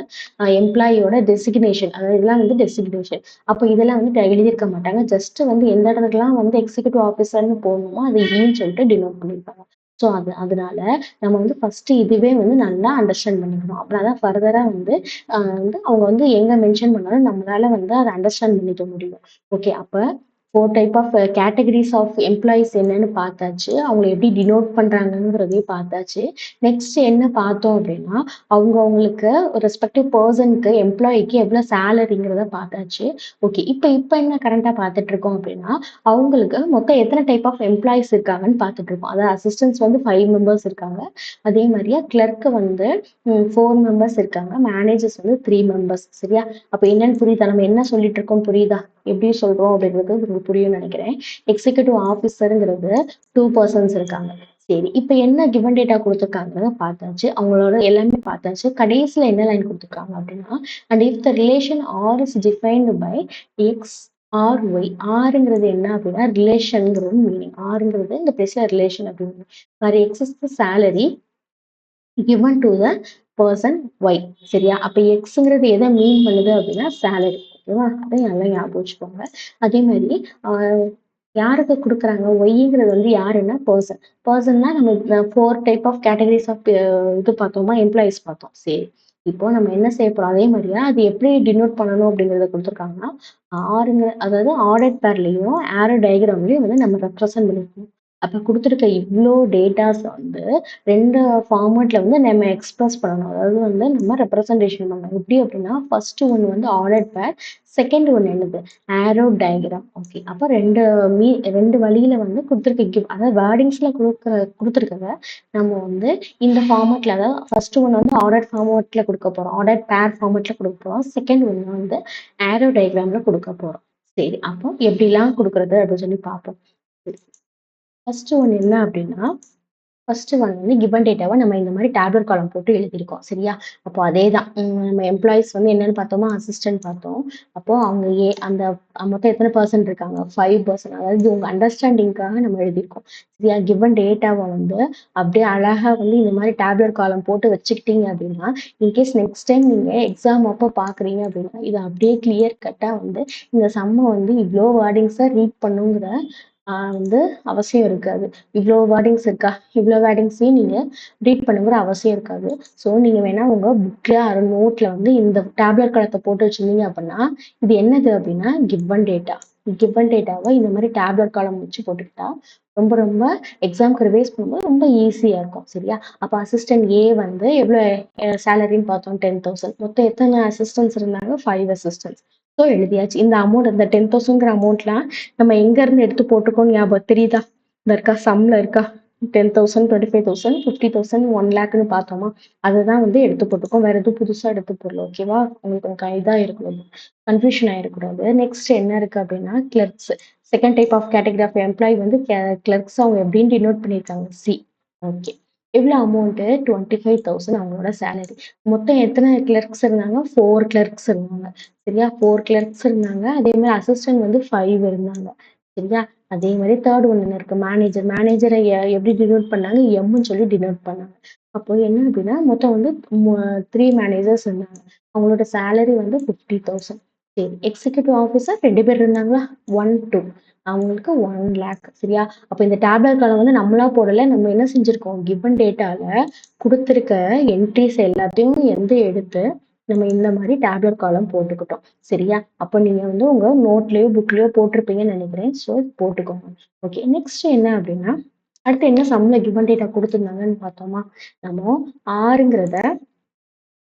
எம்ப்ளாயியோட டெசிக்னேஷன், அதாவது இதெல்லாம் வந்து டெசிக்னேஷன். அப்போ இதெல்லாம் வந்து எழுதியிருக்க மாட்டாங்க. ஜஸ்ட் வந்து எந்த இடத்துக்குலாம் வந்து எக்ஸிக்யூட்டிவ் ஆஃபீஸர்னு போடணுமோ அது இன்னு சொல்லிட்டு டினோட் பண்ணியிருப்பாங்க. ஸோ அதனால நம்ம வந்து ஃபர்ஸ்ட் இதுவே வந்து நல்லா அண்டர்ஸ்டாண்ட் பண்ணிக்கணும். அப்படின்னா ஃபர்தரா வந்து வந்து அவங்க வந்து எங்க மென்ஷன் பண்ணாலும் நம்மளால வந்து அதை அண்டர்ஸ்டாண்ட் பண்ணிக்க முடியும். ஓகே, அப்ப 4 type of categories of employees என்னன்னு பார்த்தாச்சு. அவங்கள எப்படி டினோட் பண்றாங்கங்கிறதையும் பார்த்தாச்சு. நெக்ஸ்ட் என்ன பார்த்தோம் அப்படின்னா, அவங்களுக்கு ரெஸ்பெக்டிவ் பெர்சனுக்கு எம்ப்ளாயிக்கு எவ்வளோ சேலரிங்கிறத பார்த்தாச்சு. ஓகே, இப்போ என்ன கரண்டா பார்த்துட்டு இருக்கோம் அப்படின்னா, அவங்களுக்கு மொத்தம் எத்தனை டைப் ஆஃப் எம்ப்ளாயீஸ் இருக்காங்கன்னு பார்த்துட்டு இருக்கோம். அதாவது அசிஸ்டன்ட்ஸ் வந்து 5 மெம்பர்ஸ் இருக்காங்க. அதே மாதிரியே கிளர்க் வந்து 4 மெம்பர்ஸ் இருக்காங்க. மேனேஜர்ஸ் வந்து 3 மெம்பர்ஸ். சரியா? அப்ப என்னன்னு புரியுதா? நம்ம என்ன சொல்லிட்டு இருக்கோம் புரியுதா? எப்படி சொல்றோம் அப்படிங்கிறது உங்களுக்கு புரியும்னு நினைக்கிறேன். எக்ஸிக்யூட்டிவ் ஆஃபீஸருங்கிறது 2 பர்சன்ஸ் இருக்காங்க. சரி, இப்ப என்ன கிவன் டேட்டா கொடுத்துருக்காங்கன்னு பார்த்தாச்சு. அவங்களோட எல்லாமே பார்த்தாச்சு. கடைசியில என்ன லைன் கொடுத்துருக்காங்க அப்படின்னா, and if the relation R is defined by X R Y. ஆறுங்கிறது என்ன அப்படின்னா ரிலேஷன்ங்கிறது மீனிங். ஆறுங்கிறது இந்த பிளேஸ்ல ரிலேஷன் அப்படின்னு. வேற X is the salary given to the person y. சரியா? அப்ப எக்ஸ்ங்கிறது எதை மீன் பண்ணுது அப்படின்னா சேலரி. ஓகேவா? அதை நல்லா ஞாபகம் வச்சுக்கோங்க. அதே மாதிரி யாருக்கு கொடுக்குறாங்க? ஒய்ங்கிறது வந்து யாருன்னா பர்சன். பர்சன்னா நம்ம 4 டைப் ஆஃப் கேட்டகரிஸ் ஆஃப் இது பார்த்தோமா, எம்ப்ளாயிஸ் பார்த்தோம். சரி, இப்போ நம்ம என்ன செய்ய போறோம்? அதே மாதிரியா அது எப்படி டினோட் பண்ணணும் அப்படிங்கிறத கொடுத்துருக்காங்கன்னா, அதாவது ஆர்டர் பேர்லயும் ஆரோ டயக்ராம்லயும் வந்து நம்ம ரெப்ரசென்ட் பண்ணிருக்கோம். அப்ப கொடுத்துருக்க இவ்வளோ டேட்டாஸ் வந்து 2 ஃபார்மேட்ல வந்து நம்ம எக்ஸ்பிரஸ் பண்ணணும். அதாவது வந்து நம்ம ரெப்ரசன்டேஷன் பண்ணணும். எப்படி அப்படின்னா ஃபர்ஸ்ட் ஒன் வந்து ஆர்டர் பேர், செகண்ட் ஒன் என்னது ஆரோ டயக்ராம். ஓகே, அப்போ 2 வழியில வந்து கொடுத்துருக்க அதாவது வேர்டிங்ஸ்ல கொடுத்துருக்கத நம்ம வந்து இந்த ஃபார்மேட்ல, அதாவது ஃபர்ஸ்ட் ஒன் வந்து ஆர்டர் ஃபார்மேட்ல கொடுக்க போறோம், ஆர்டர் பேர் ஃபார்மேட்ல கொடுக்க போறோம். செகண்ட் ஒன் வந்து ஆரோ டயக்ராம்ல கொடுக்க போறோம். சரி, அப்போ எப்படிலாம் கொடுக்குறது அப்படின்னு சொல்லி பார்ப்போம். ஃபர்ஸ்ட் ஒன் என்ன அப்படின்னா, ஃபர்ஸ்ட் ஒன் வந்து கிவன் டேட்டாவை நம்ம இந்த மாதிரி டேப்லெட் காலம் போட்டு எழுதியிருக்கோம். சரியா? அப்போ அதே தான் நம்ம எம்ப்ளாயிஸ் வந்து என்னன்னு பார்த்தோமா, அசிஸ்டன்ட் பார்த்தோம். அப்போ அவங்க அந்த மொத்தம் எத்தனை பர்சன்ட் இருக்காங்க? 5%. அதாவது உங்க அண்டர்ஸ்டாண்டிங்காக நம்ம எழுதியிருக்கோம். சரியா? கிவன் டேட்டாவை வந்து அப்படியே அழகா வந்து இந்த மாதிரி டேப்லெட் காலம் போட்டு வச்சுக்கிட்டீங்க அப்படின்னா, இன்கேஸ் நெக்ஸ்ட் டைம் நீங்க எக்ஸாம் அப்போ பார்க்குறீங்க அப்படின்னா இது அப்படியே கிளியர் கட்டா வந்து இந்த சம்மை வந்து இவ்வளோ வேர்டிங்ஸை ரீட் பண்ணுங்கிற வந்து அவசியம் இருக்காது. இவ்வளோ வேர்டிங்ஸ் இருக்கா, இவ்வளோ வேர்டிங்ஸையும் நீங்க ரீட் பண்ணுங்கிற அவசியம் இருக்காது. ஸோ நீங்க வேணா உங்க புக்ல நோட்ல வந்து இந்த டேப்லெட் காலத்தை போட்டு வச்சிருந்தீங்க அப்படின்னா, இது என்னது அப்படின்னா கிவன் டேட்டா. கிவன் டேட்டாவை இந்த மாதிரி டேப்லெட் காலம் வச்சு போட்டுக்கிட்டா ரொம்ப ரொம்ப எக்ஸாம்க்கு ரிவைஸ் பண்ணும்போது ரொம்ப ஈஸியா இருக்கும். சரியா? அப்ப அசிஸ்டன்ட் ஏ வந்து எவ்வளோ சேலரின்னு பார்த்தோம், 10,000. மொத்தம் எத்தனை அசிஸ்டன்ஸ் இருந்தாங்க? 5 அசிஸ்டன்ஸ். ஸோ எழுதியாச்சு. இந்த அமௌண்ட், இந்த 10,000ங்கிற அமௌண்ட்லாம் நம்ம எங்க இருந்து எடுத்து போட்டிருக்கோம்னு ஞாபகம் தெரியுதா? இந்த இருக்கா, சம்ல இருக்கா? 10,000, 25,000, 50,000, 1,00,000ன்னு பார்த்தோமா, அதுதான் வந்து எடுத்து போட்டிருக்கோம். வேற எதுவும் புதுசா எடுத்து போடல. ஓகேவா? உங்களுக்கு கொஞ்சம் இதா இருக்கக்கூடாது, கன்ஃபியூஷன் ஆயிடக்கூடாது. நெக்ஸ்ட் என்ன இருக்கு அப்படின்னா clerks. Second type of category of employee வந்து கிளர்க்ஸ். அவங்க எப்படின்னு டினோட் பண்ணியிருக்காங்க சி. ஓகே, எவ்வளோ அமௌண்ட்டு? 25,000 அவங்களோட சேலரி. மொத்தம் எத்தனை கிளர்க்ஸ் இருந்தாங்க? 4 கிளர்க்ஸ் இருந்தாங்க. சரியா? 4 கிளர்க்ஸ் இருந்தாங்க. அதே மாதிரி அசிஸ்டன்ட் வந்து 5 இருந்தாங்க. சரியா? அதே மாதிரி தேர்ட் ஒன் என்ன இருக்கு? மேனேஜர். மேனேஜரை எப்படி டினோட் பண்ணாங்க? எம்னு சொல்லி டினோட் பண்ணாங்க. அப்போ என்ன அப்படின்னா மொத்தம் வந்து 3 மேனேஜர்ஸ் இருந்தாங்க. அவங்களோட சேலரி வந்து 50,000. சரி, எக்ஸிக்யூட்டிவ் ஆஃபீஸர் 2 பேர் இருந்தாங்களா? 1, 2. அவங்களுக்கு 1,00,000. சரியா? அப்போ இந்த டேப்லெட் காலம் வந்து நம்மளா போடல. நம்ம என்ன செஞ்சிருக்கோம்? கிவன் டேட்டால கொடுத்துருக்க என்ட்ரிஸ் எல்லாத்தையும் எடுத்து நம்ம இந்த மாதிரி டேப்லெட் காலம் போட்டுக்கிட்டோம். சரியா? அப்போ நீங்க வந்து உங்க நோட்லயோ புக்லயோ போட்டிருப்பீங்கன்னு நினைக்கிறேன். ஸோ போட்டுக்கோங்க. ஓகே, நெக்ஸ்ட் என்ன அப்படின்னா, அடுத்து என்ன சம்ல கிவன் டேட்டா கொடுத்துருந்தாங்கன்னு பார்த்தோமா, நம்ம ஆறுங்கிறத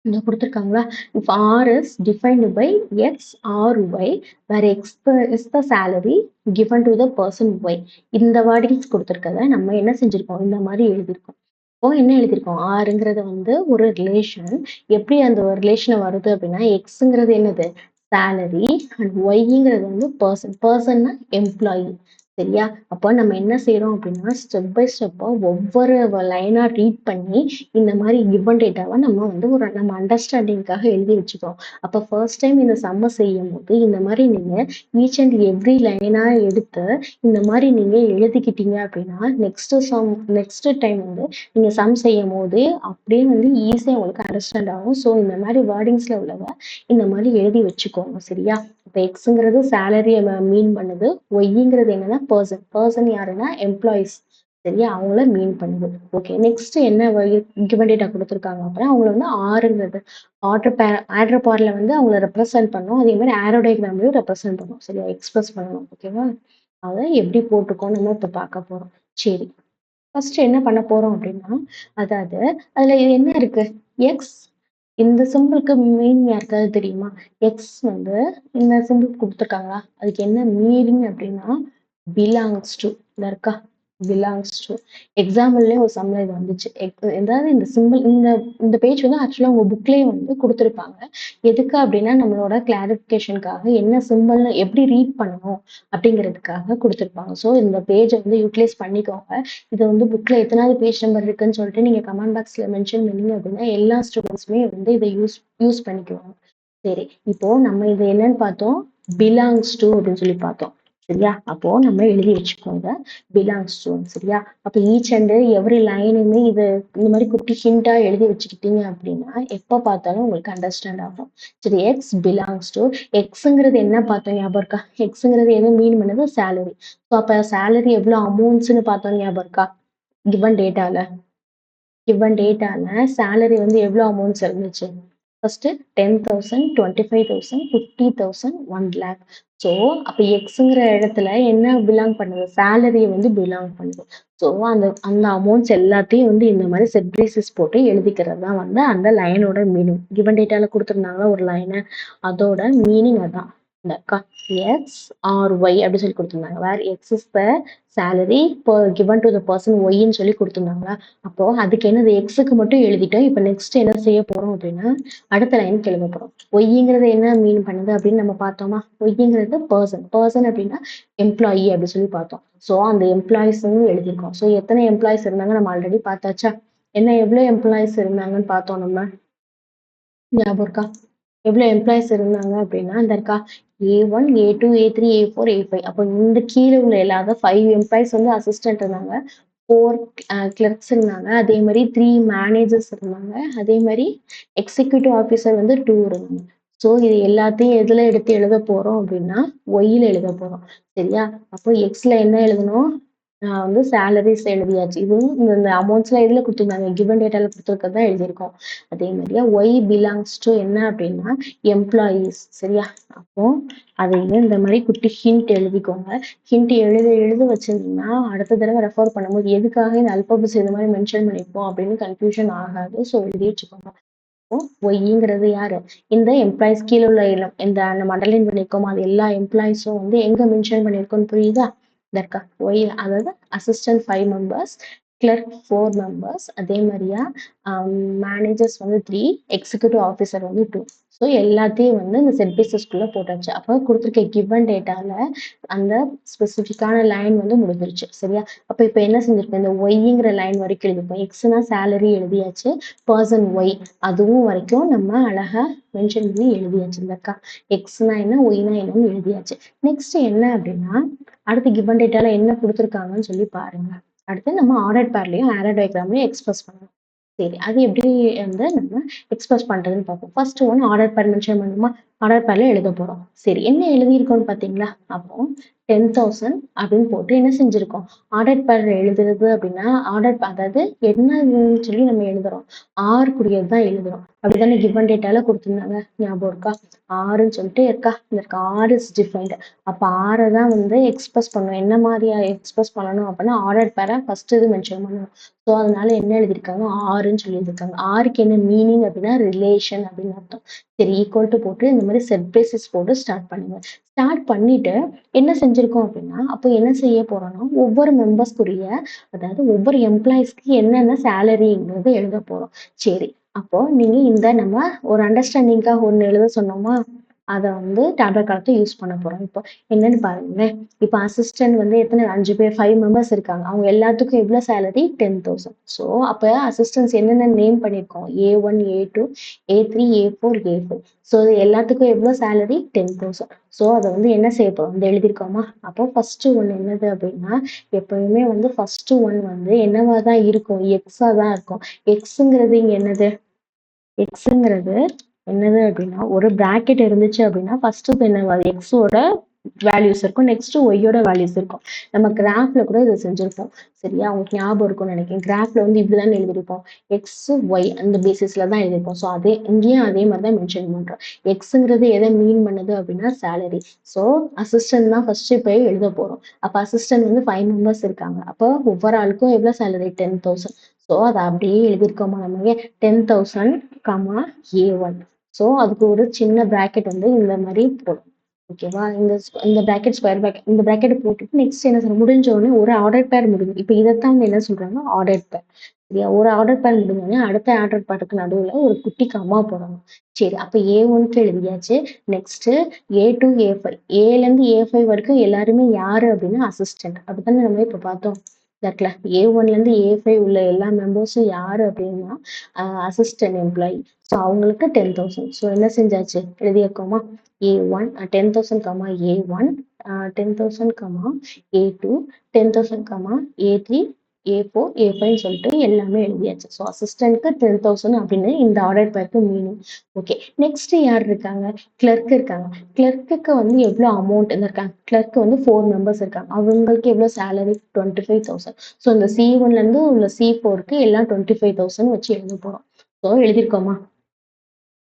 இங்க கொடுத்துருக்காங்களா? If r is defined by X R y, where X is the salary given to the person y. இந்த வேர்டிங்ஸ் கொடுத்துருக்கத நம்ம என்ன செஞ்சிருக்கோம்? இந்த மாதிரி எழுதியிருக்கோம். இப்போ என்ன எழுதியிருக்கோம்? ஆறுங்கிறது வந்து ஒரு ரிலேஷன். எப்படி அந்த ஒரு ரிலேஷனை வருது அப்படின்னா, எக்ஸுங்கிறது என்னது? சேலரி. அண்ட் ஒய்ங்கிறது வந்து பர்சன். பர்சன்னா எம்ப்ளாயி. சரியா? அப்ப நம்ம என்ன செய்றோம் அப்படின்னா, ஸ்டெப் பை ஸ்டெப்பா ஒவ்வொரு லைனா ரீட் பண்ணி, இந்த மாரி கிவன் டேட்டாவ நம்ம வந்து நம்ம அண்டர்ஸ்டாண்டிங்காக எழுதி வச்சுக்கிறோம். அப்ப ஃபர்ஸ்ட் டைம் இந்த சம்ம செய்யும்போது, இந்த மாரி நீங்க ஈச் அண்ட் எவ்ரி லைனா எடுத்து, இந்த மாரி நீங்க எழுதிக்கிட்டீங்க அப்படின்னா, நெக்ஸ்ட் டைம் வந்து நீங்க சம் செய்யும்போது, அப்படியே வந்து ஈஸியா உங்களுக்கு அண்டர்ஸ்டாண்ட் ஆகும். ஸோ இந்த மாரி வேர்டிங்ஸ்ல உள்ளத இந்த மாரி எழுதி வச்சுக்கோங்க. சரியா? இப்ப எக்ஸ்ங்கிறது சேலரிய மீன் பண்ணுது. ஒய்ங்கிறது என்னன்னா பெர்சன். பெர்சன் யாருன்னா எம்ப்ளாயீஸ். சரியா? அவங்கள மீன் பண்ணுது. ஓகே. நெக்ஸ்ட் என்ன கிவன் டேட்டா குடுத்துருக்காங்க அப்படின்னா, அவங்கள வந்து ஆர்ங்கிறது ஆடர் பேர்ல வந்து அவங்கள ரெப்ரசென்ட் பண்ணணும். அதே மாரி ஆரோ டயகிராம்லயும் ரெப்ரசென்ட் பண்ணணும். சரியா? எக்ஸ்பிரஸ் பண்ணணும். ஓகேவா? அத எப்படி போட்டுருக்கோம்னு நம்ம இப்ப பார்க்க போறோம். சரி. ஃபர்ஸ்ட் என்ன பண்ண போறோம் அப்படின்னா, அதாவது அதுல என்ன இருக்கு? எக்ஸ் இந்த சிம்பிள்க்கு மீனிங் யாருக்காவது தெரியுமா? எக்ஸ் வந்து இந்த சிம்பிள் குடுத்துருக்காங்களா? அதுக்கு என்ன மீனிங் அப்படின்னா, பிலாங்ஸ் டூ இதா இருக்கா? பிலாங்ஸ் டூ எக்ஸாம்பிள்லயே ஒரு சம்ல இது வந்துச்சு. எதாவது இந்த சிம்பிள் இந்த பேஜ் வந்து ஆக்சுவலா உங்க புக்லயே வந்து குடுத்துருப்பாங்க. எதுக்கு அப்படின்னா, நம்மளோட கிளாரிஃபிகேஷனுக்காக என்ன சிம்பிள்னு எப்படி ரீட் பண்ணணும் அப்படிங்கிறதுக்காக குடுத்துருப்பாங்க. ஸோ இந்த பேஜ வந்து யூட்டிலைஸ் பண்ணிக்கோங்க. இது வந்து புக்ல எத்தனாவது பேஜ் நம்பர் இருக்குன்னு சொல்லிட்டு நீங்க கமெண்ட் பாக்ஸ்ல மென்ஷன் பண்ணீங்க அப்படின்னா, எல்லா ஸ்டூடண்ட்ஸுமே வந்து இத யூஸ் யூஸ் பண்ணிக்குவாங்க. சரி. இப்போ நம்ம இது என்னன்னு பார்த்தோம்? பிலாங்ஸ் டூ அப்படின்னு சொல்லி பார்த்தோம். சரியா? அப்போ நம்ம எழுதி வச்சுக்கோங்க. பிலாங்ஸ் டூ சரியா? அப்ப ஈச் அண்ட் எவ்ரி லைனுமே இது இந்த மாதிரி குட்டி ஹிண்டா எழுதி வச்சுக்கிட்டீங்க அப்படின்னா, எப்ப பார்த்தாலும் உங்களுக்கு அண்டர்ஸ்டாண்ட் ஆகும். சரி, எக்ஸ் பிலாங்ஸ் டு எக்ஸ்ங்கிறது என்ன பார்த்தோம் ஞாபகம் இருக்கா? எக்ஸ்ங்கிறது எது மீன் பண்ணுது? சேலரி. ஸோ அப்ப சேலரி எவ்வளோ அமௌண்ட்ஸ்ன்னு பார்த்தோம் ஞாபகம் இருக்கா? கிவன் டேட்டால. கிவன் டேட்டால சேலரி வந்து எவ்வளோ அமௌண்ட்ஸ் இருந்துச்சு? First 10,000, 25,000, 50,000, 1 lakh. ஸோ அப்ப எக்ஸ்ங்கிற இடத்துல என்ன பிலாங் பண்ணுது? சேலரியை வந்து பிலாங் பண்ணுது. ஸோ அந்த அந்த அமௌண்ட்ஸ் எல்லாத்தையும் வந்து இந்த மாதிரி செட் பிரேசஸ் போட்டு எழுதிக்கிறது தான் வந்து அந்த லைனோட மீனிங். கிவன் டேட்டால கொடுத்துருந்தாங்களா ஒரு லைனை, அதோட மீனிங் அதான். இந்த எக்ஸ் ஆர் ஒய் அப்படி சொல்லி கொடுத்துருந்தாங்க. Where X is the salary given to the person ஒய்ன்னு சொல்லி கொடுத்துருந்தாங்களா? அப்போ அதுக்கு என்னது? எக்ஸுக்கு மட்டும் எழுதிட்டோம். இப்போ நெக்ஸ்ட் என்ன செய்ய போறோம் அப்படின்னா, அடுத்த லைனுக்கு எழுத போறோம். ஒய்ங்கிறது என்ன மீன் பண்ணுது அப்படின்னு நம்ம பார்த்தோமா? ஒய்ங்கிறது பர்சன். பர்சன் அப்படின்னா எம்ப்ளாயி அப்படி சொல்லி பார்த்தோம். ஸோ அந்த எம்ப்ளாயிஸ்ன்னு எழுதியிருக்கோம். ஸோ எத்தனை எம்ப்ளாயிஸ் இருந்தாங்க நம்ம ஆல்ரெடி பார்த்தாச்சா? எவ்வளவு எம்ப்ளாயிஸ் இருந்தாங்கன்னு பார்த்தோம் நம்ம. ஞாபகம் இருக்கா? எவ்வளவு எம்ப்ளாயிஸ் இருந்தாங்க அப்படின்னா, இந்த இருக்கா? A1, A2, A3, A4, A5. அப்போ இந்த கீழ உள்ள அதாவது 5 எம்ப்ளாயிஸ் வந்து அசிஸ்டன்ட் இருந்தாங்க. 4 கிளர்க்ஸ் இருந்தாங்க. அதே மாதிரி 3 மேனேஜர்ஸ் இருந்தாங்க. அதே மாதிரி எக்ஸிக்யூட்டிவ் ஆஃபீஸர் வந்து 2 இருந்தாங்க. ஸோ இது எல்லாத்தையும் எதுல எடுத்து எழுத போறோம் அப்படின்னா, ஒய்ல எழுத போறோம். சரியா? அப்போ எக்ஸ்ல என்ன எழுதணும்? வந்து சேலரிஸ் எழுதியாச்சு. இதுவும் இந்த அமௌண்ட்ஸ்லாம் எதுல குடுத்துருந்தாங்க? கிவன் டேட்டால குடுத்துருக்கறது தான் எழுதியிருக்கோம். அதே மாதிரியா ஒய் பிலாங்ஸ் டு என்ன அப்படின்னா எம்ப்ளாயீஸ். சரியா? அப்போ அதையும் இந்த மாதிரி குட்டி ஹிண்ட் எழுதிக்கோங்க. ஹிண்ட் எழுத எழுத வச்சிருந்தீங்கன்னா அடுத்த தடவை ரெஃபர் பண்ணும்போது எதுக்காக இந்த அல்பாபெட்ஸ் இது மாதிரி மென்ஷன் பண்ணியிருப்போம் அப்படின்னு கன்ஃபியூஷன் ஆகாது. ஸோ எழுதி வச்சுக்கோங்க. அப்போ ஒய்ங்கிறது யாரு? இந்த எம்ப்ளாயிஸ் கீழே உள்ள இந்த நம்ம அண்டர்லைன் பண்ணியிருக்கோமோ அது எல்லா எம்ப்ளாயிஸும் வந்து எங்க மென்ஷன் பண்ணியிருக்கோம்னு புரியுதா? இதற்கா ஒய் அதாவது அசிஸ்டன்ட் 5 மெம்பர்ஸ், கிளர்க் 4 மெம்பர்ஸ், அதே மாதிரியா மேனேஜர்ஸ் வந்து 3, எக்ஸிக்யூட்டிவ் ஆஃபீஸர் வந்து 2. ஸோ எல்லாத்தையும் வந்து இந்த செட் பேசிஸ்குள்ள போட்டாச்சு. அப்போ கொடுத்துருக்க கிவன் டேட்டால அந்த ஸ்பெசிஃபிக்கான லைன் வந்து முடிஞ்சிருச்சு. சரியா? அப்ப இப்ப என்ன செஞ்சிருக்கோம்? இந்த ஒய்ங்கிற லைன் வரைக்கும் எழுதிப்போம். எக்ஸ்னா சேலரி எழுதியாச்சு. பர்சன் ஒய் அதுவும் வரைக்கும் நம்ம அழகா மென்ஷன் பண்ணி எழுதியாச்சு. இந்தக்கா எக்ஸ்னா என்ன, ஒய்னா என்னன்னு எழுதியாச்சு. நெக்ஸ்ட் என்ன அப்படின்னா, அடுத்து கிவன் டேட்டால என்ன கொடுத்துருக்காங்கன்னு சொல்லி பாருங்க. அடுத்து நம்ம ஆர்டர் பேர்லயும் ஆரோ டயக்ராம்லயும் எக்ஸ்பிரஸ் பண்ணணும். சரி, அது எப்படி வந்து நம்ம எக்ஸ்பிரஸ் பண்றதுன்னு பார்ப்போம். ஃபர்ஸ்ட் ஒன் ஆர்டர் பேர் மென்ஷன் பண்ணணுமா? ஆர்டர் பேர்ல எழுத போறோம். சரி, என்ன எழுதியிருக்கோம்னு பார்த்தீங்களா? அப்போ 10,000 அப்படின்னு போட்டு என்ன செஞ்சிருக்கோம்? ஆர்டர் பேர்ல எழுதுறது அப்படின்னா அதாவது என்னன்னு சொல்லி நம்ம எழுதுறோம். கூடியது தான் எழுதுறோம். அப்படிதானே கிவன் டேட்டால கொடுத்துருந்தாங்க. ஞாபகம் இருக்கா? ஆறுன்னு சொல்லிட்டு இருக்கா? இந்த இருக்கா? Is defined. அப்ப தான் வந்து எக்ஸ்பிரஸ் பண்ணணும். என்ன மாதிரியா எக்ஸ்பிரஸ் பண்ணணும் அப்படின்னா ஆர்டர் பேரை ஃபர்ஸ்ட் இது மென்ஷன் பண்ணணும். ஸோ அதனால என்ன எழுதியிருக்காங்க? ஆறுன்னு சொல்லி எழுதியிருக்காங்க. க்கு என்ன மீனிங் அப்படின்னா ரிலேஷன் அப்படின்னு அர்த்தம். சரி, ஈக்குவல் டு போட்டு இந்த மாதிரி செட் பேசிஸ் போட்டு ஸ்டார்ட் பண்ணுங்க. ஸ்டார்ட் பண்ணிட்டு என்ன செஞ்சிருக்கோம் அப்படின்னா, அப்போ என்ன செய்ய போறோம்னா, ஒவ்வொரு மெம்பர்ஸ்க்குரிய அதாவது ஒவ்வொரு எம்ப்ளாயீஸ்க்கு என்னென்ன சேலரிங்கிறத எழுத போறோம். சரி, அப்போ நீங்க இந்த நம்ம ஒரு அண்டர்ஸ்டாண்டிங்காக ஒண்ணு எழுத சொன்னோமா? அத வந்து டேப்லெட் காலத்தை யூஸ் பண்ண போறோம். இப்போ என்னன்னு பாருங்களேன். இப்போ அசிஸ்டன்ட் வந்து எத்தனை 5 பேர் 5 மெம்பர்ஸ் இருக்காங்க. அவங்க எல்லாத்துக்கும் எவ்வளோ சேலரி? 10,000. ஸோ அப்ப அசிஸ்டன்ட்ஸ் என்னென்ன நேம் பண்ணியிருக்கோம்? A1, A2, A3, A4, A5. So இது எல்லாத்துக்கும் எவ்வளோ சேலரி? 10,000. ஸோ அத வந்து என்ன செய்ய போறோம்? வந்து எழுதியிருக்கோமா? அப்போ ஃபர்ஸ்ட் ஒன் என்னது அப்படின்னா, எப்பயுமே வந்து ஃபர்ஸ்ட் ஒன் வந்து என்னவா தான் இருக்கும்? எக்ஸா தான் இருக்கும். எக்ஸுங்கிறது இங்க என்னது? எக்ஸுங்கிறது என்னது அப்படின்னா ஒரு பிராக்கெட் இருந்துச்சு அப்படின்னா ஃபர்ஸ்ட் என்ன எக்ஸோட வேல்யூஸ் இருக்கும், நெக்ஸ்ட் ஒய்யோட வேல்யூஸ் இருக்கும். நம்ம கிராஃப்ல கூட இதை செஞ்சிருப்போம். சரியா? உங்களுக்கு ஞாபகம் இருக்கும்னு நினைக்கிறேன். கிராஃப்ல வந்து இப்படிதான் எழுதிருப்போம். எக்ஸ் ஒய் அந்த பேசிஸ்ல தான் எழுதிருப்போம். ஸோ அதே இங்கேயும் அதே மாதிரி தான் மென்ஷன் பண்றோம். எக்ஸுங்கிறது எதை மீன் பண்ணுது அப்படின்னா சேலரி. ஸோ அசிஸ்டன்ட் தான் ஃபர்ஸ்ட் போய் எழுத போறோம். அப்ப அசிஸ்டன்ட் வந்து 5 மெம்பர்ஸ் இருக்காங்க. அப்போ ஒவ்வொரு ஆளுக்கும் எவ்வளவு சேலரி? 10,000. ஸோ அதை அப்படியே எழுதியிருக்கோமா நம்ம? 10,000 கமா A1. ஸோ அதுக்கு ஒரு சின்ன பிராக்கெட் வந்து இந்த மாதிரி போடும். ஓகேவா? இந்த பிராக்கெட் ஸ்கொயர் பிராக்கெட் இந்த பிராக்கெட் போட்டுட்டு நெக்ஸ்ட் என்ன சொல்ல முடிஞ்ச உடனே ஒரு ஆர்டர் பேர் முடியும். இப்போ இதைத்தான் வந்து என்ன சொல்றாங்க? ஆர்டர் பேர். சரியா? ஒரு ஆர்டர் பேர் முடிஞ்சோடனே அடுத்த ஆர்டர் பேருக்கு நடுவுல ஒரு குட்டி கம்மா போடணும். சரி, அப்ப A1க்கு எழுதியாச்சு. Next A2, A5. ஏல இருந்து A5 வரைக்கும் எல்லாருமே யாரு அப்படின்னா அசிஸ்டன்ட். அப்படித்தானே நம்ம இப்ப பார்த்தோம். இருக்குல்ல, A1ல இருந்து A5 உள்ள எல்லா மெம்பர்ஸும் யாரு அப்படின்னா அசிஸ்டன்ட் எம்ப்ளாயி. ஸோ அவங்களுக்கு 10,000. ஸோ என்ன செஞ்சாச்சு? எழுதியிருக்கோமா? A1 10,000 comma A1, 10,000 comma A2, 10,000 comma A3, A4, A5 சொல்லிட்டு எல்லாமே எழுதியாச்சு. ஸோ அசிஸ்டன்ட்க்கு 10,000 அப்படின்னு இந்த ஆர்டர் பேருக்கு மீனிங். ஓகே, நெக்ஸ்ட் யார் இருக்காங்க? கிளர்க் இருக்காங்க. கிளர்க்குக்கு வந்து எவ்வளோ அமௌண்ட் இருக்காங்க? கிளர்க் வந்து 4 மெம்பர்ஸ் இருக்காங்க. அவங்களுக்கு எவ்வளோ சேலரி? 25,000. ஸோ இந்த C1ல இருந்து உள்ள C4க்கு எல்லாம் 25,000 வச்சு எழுத போறோம். So எழுதியிருக்கோமா?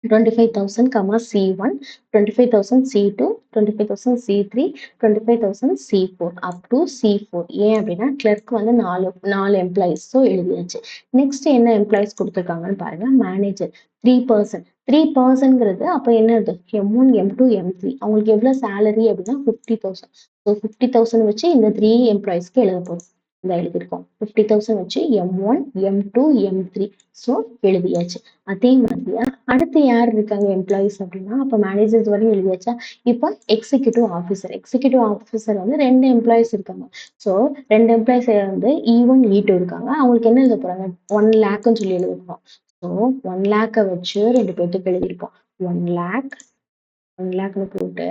25,000 comma C1, 25,000 C2, 25,000 C3, 25,000 C4 up to C4. ஏன் அப்படின்னா கிளர்க் வந்து நாலு எம்ப்ளாயிஸ். ஸோ எழுதியாச்சு. நெக்ஸ்ட் என்ன எம்ப்ளாயிஸ் கொடுத்துருக்காங்கன்னு பாருங்க. மேனேஜர் 3%. 3%ங்கிறது அப்ப என்னது? M1, M2, M3. அவங்களுக்கு எவ்வளவு சேலரி அப்படின்னா 50,000. ஸோ 50,000 வச்சு இந்த 3 எம்ப்ளாயிஸ்க்கு எழுத போறோம். இந்த எழுதியிருக்கோம். 50,000 வச்சு M1, M2, M3. ஸோ எழுதியாச்சு. அதே மாதிரியா அடுத்து யார் இருக்காங்க எம்ப்ளாயிஸ் அப்படின்னா, அப்ப மேனேஜர்ஸ் வரையும் எழுதியாச்சா? இப்போ எக்ஸிக்யூட்டிவ் ஆஃபீஸர். எக்ஸிக்யூட்டிவ் ஆஃபீஸர் வந்து 2 எம்ப்ளாயிஸ் இருக்காங்க. ஸோ 2 எம்ப்ளாயிஸ் வந்து E1, E2 இருக்காங்க. அவங்களுக்கு என்ன எழுத போறாங்க? 1 லேக்ன்னு சொல்லி எழுதிருப்போம். ஸோ 1 லேக்க வச்சு 2 பேத்துக்கு எழுதியிருப்போம். 1 லேக் 1 லேக்னு போட்டு